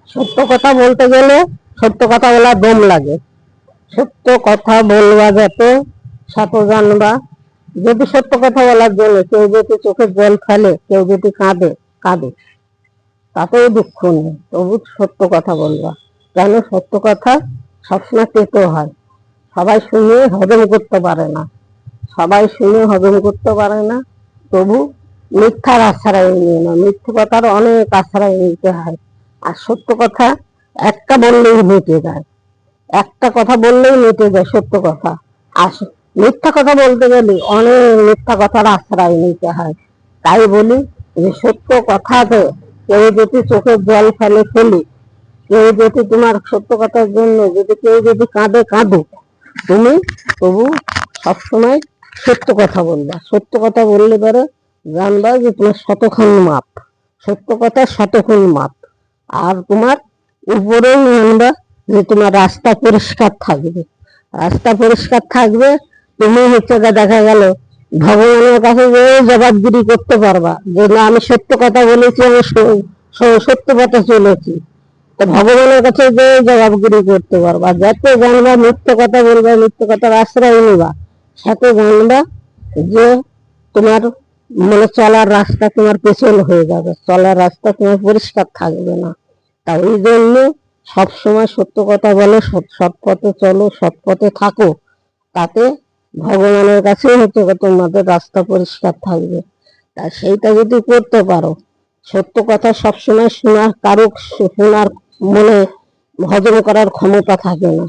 সত্য কথা বলতে গেলে সত্য কথা বলার দম লাগে। সত্য কথা বলবা যত শত জানবা। যদি সত্য কথা বলার জন্য কেউ যদি চোখের জল ফেলে, কেউ যদি কাঁদে কাঁদে, তাতেও দুঃখ নেই, তবু সত্য কথা বলবা। কেন? সত্য কথা সবসময় তেতো হয়, সবাই শুনে হজম করতে পারে না, সবাই শুনে হজম করতে পারে না। তবু মিথ্যার আশ্রয় নিয়ে না, মিথ্যে কথার অনেক আশ্রয় নিতে হয়। আর সত্য কথা একটা বললেই মিটে যায়, একটা কথা বললেই মিটে যায় সত্য কথা। আর মিথ্যা কথা বলতে গেলে অনেক মিথ্যা কথার আশ্রয় নিতে হয়। তাই বলি যে সত্য কথাতে কেউ যদি চোখের জল ফেলি, কেউ যদি তোমার সত্য কথার জন্য যদি কেউ যদি কাঁদে কাঁদে, তুমি তবু সবসময় সত্য কথা বলবা। সত্য কথা বললে পরে জানবা যে তোমার শতখান মাপ, সত্য কথা শতখান মাপ। আর তোমার উপরেও জানবা যে তোমার রাস্তা পরিষ্কার থাকবে, রাস্তা পরিষ্কার থাকবে। তুমি হচ্ছে দেখা গেল ভগবানের কাছে যে জবাবদিহি করতে পারবা যে না, আমি সত্য কথা বলেছি, আমি সত্য পথে চলেছি। তো ভগবানের কাছে যে জবাবদিহি করতে পারবা। যত জানবা মিথ্যে কথা বলবা, মিথ্যে কথার আশ্রয় নিবা, সাথে জানবা যে তোমার মানে চলার রাস্তা তোমার পেছল হয়ে যাবে, চলার রাস্তা তোমার পরিষ্কার থাকবে না। তাই এই জন্য সবসময় সত্য কথা বলো, সৎ পথে চলো, সৎ পথে থাকো। তাতে ভগবানের কাছে হচ্ছে তোমাদের রাস্তা পরিষ্কার থাকবে। তা সেইটা যদি করতে পারো, সত্য কথা সবসময় শোনার কারো শোনার মনে হজম করার ক্ষমতা থাকে না।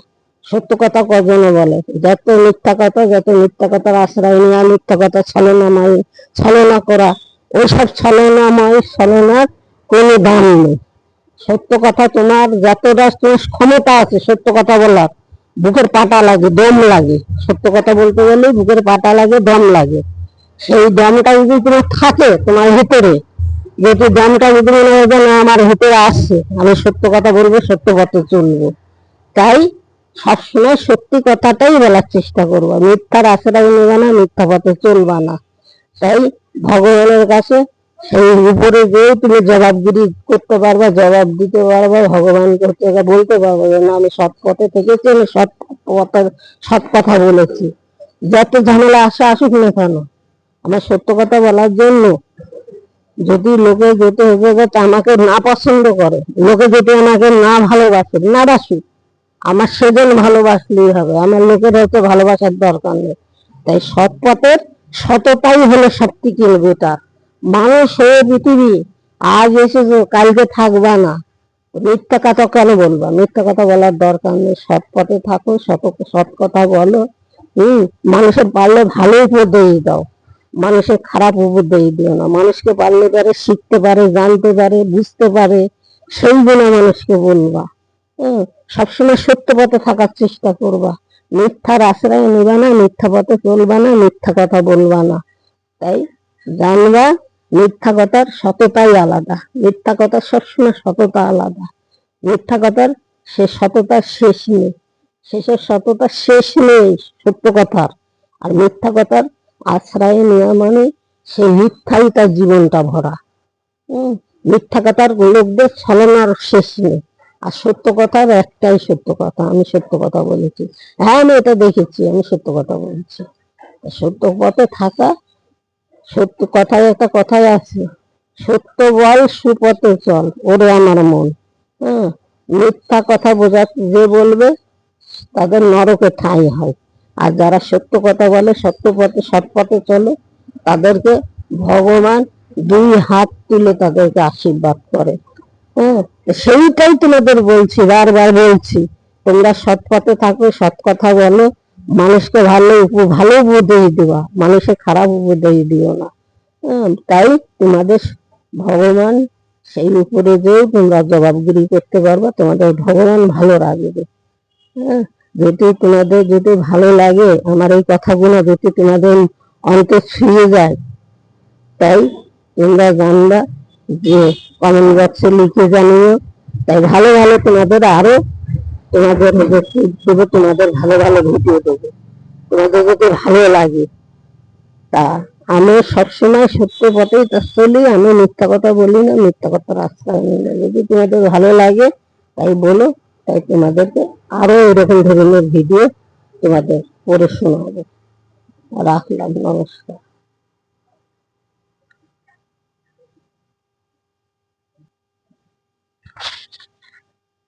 সত্য কথা কজনে বলে? যত মিথ্যা কথা, যত মিথ্যা কথার আশ্রয় নেওয়া, মিথ্যা কথা ছলনাময় ছলনা করা, ওইসব ছলনাময় ছলনার কোনো দাম নেই। সত্য কথা তোমার যতটা তোমার ক্ষমতা আছে সত্য কথা বলার, বুকের পাটা লাগে, দম লাগে। সত্য কথা বলতে গেলে বুকের পাটা লাগে, দম লাগে। সেই দমটা যদি তোমার থাকে তোমার ভিতরে, যদি দমটা যদি মনে হয় যে না আমার ভিতরে আসছে, আমি সত্য কথা বলবো, সত্য পথে চলবো। তাই সবসময় সত্যি কথাটাই বলার চেষ্টা করবা, মিথ্যার আশ্রয় নেবে না, মিথ্যা পথে চলবা না। তাই ভগবানের কাছে সেই উপরে যেয়ে তুমি জবাবদিহি করতে পারবা, জবাব দিতে পারবা, ভগবানকে বলতে পারবো যে না আমি সৎ পথে থেকেছি, আমি সৎ পথে সৎ কথা বলেছি। যত ঝামেলা আসুক না কেন, আমার সত্য কথা বলার জন্য যদি লোকে যেতে হবে আমাকে না পছন্দ করে, লোকে যদি আমাকে না ভালোবাসে, না বাসুক, আমার সেজন ভালোবাসলেই হবে, আমার লোকের হয়তো ভালোবাসার দরকার নেই। তাই সৎ পথের সততাই হলো সব থেকে বেটার। মানুষ হয়ে পৃথিবী আজ এসেছো, কালকে থাকবা না, মিথ্যা কথা কেন বলবা? মিথ্যা কথা বলার দরকার নেই, সৎ পথে থাকো, সৎ কথা বলো। মানুষের পারলে ভালো উপদেশ দাও, মানুষের খারাপ উপদেশ দিও না। মানুষকে পারলে পারে শিখতে পারে, জানতে পারে, বুঝতে পারে, সেই জন্য মানুষকে বলবা। সবসময় সত্য পথে থাকার চেষ্টা করবা, মিথ্যার আশ্রয় নেবা না, মিথ্যা পথে চলবা না, মিথ্যা কথা বলবা না। তাই জানবা মিথ্যা কথার সততাই আলাদা, মিথ্যা কথার সবসময় সততা আলাদা। মিথ্যা কথার সে সততার শেষ নেই, শেষের সততার শেষ নেই সত্য কথার। আর মিথ্যা কথার আশ্রয় নেওয়া মানে সে মিথ্যাই তার জীবনটা ভরা। মিথ্যা কথার লোকদের ছলনার শেষ নেই। আর সত্য কথার একটাই সত্য কথা, আমি সত্য কথা বলেছি, হ্যাঁ আমি এটা দেখেছি, আমি সত্য কথা বলছি। সত্য পথে থাকা, সত্য কথায় একটা কথাই আছে, সত্য বল সুপথে চল ওরে আমার মন। মিথ্যা কথা বোঝা যে বলবে তাদের নরকে ঠাঁই হয়। আর যারা সত্য কথা বলে, সত্য পথে সৎ পথে চলে, তাদেরকে ভগবান দুই হাত তুলে তাদেরকে আশীর্বাদ করে। সেইটাই তোমাদের বলছি, বারবার বলছি, তোমরা সৎ পথে থাকো, সৎ কথা বলো, মানুষকে ভালো উপদেশ দেওয়া, মানুষের খারাপ উপদেশ দিও না। তাই তোমাদের ভগবান সেই উপরে যেয়ে তোমরা জবাবদিহি করতে পারবা, তোমাদের ভগবান ভালো রাখবে। যদি তোমাদের যদি ভালো লাগে, আমার এই কথাগুলো যদি তোমাদের অন্তর ছুঁয়ে যায়, তাই তোমরা জানবা যে কমেন্ট বক্সে লিখে জানিও। তাই ভালো ভালো তোমাদের আরো তোমাদের দেবো, তোমাদের ভালো ভালো ভিডিও দেবো, তোমাদের যদি ভালো লাগে। তা আমি সবসময় সত্য পথেই চলি, আমি মিথ্যা কথা বলি না, মিথ্যা কথার আশ্রয় নিই না। যদি তোমাদের ভালো লাগে তাই বলো, তাই তোমাদেরকে আরো এরকম ধরনের ভিডিও তোমাদের পড়ে শোনাবো। রাখলাম, নমস্কার।